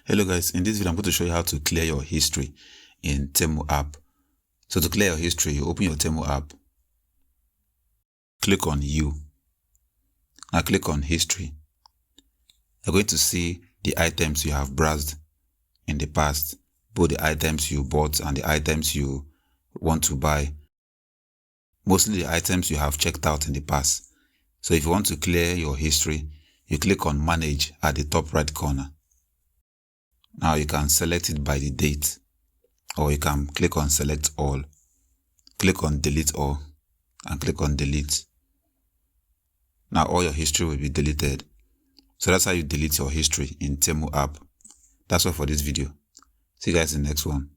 Hello guys, in this video I'm going to show you how to clear your history in Temu app. So to clear your history, you open your Temu app, click on You, now click on History. You're going to see the items you have browsed in the past, both the items you bought and the items you want to buy, mostly the items you have checked out in the past. So if you want to clear your history, you click on Manage at the top right corner. Now you can select it by the date, or you can click on Select All, click on Delete All, and click on Delete. Now all your history will be deleted. So that's how you delete your history in Temu app. That's all for this video. See you guys in the next one.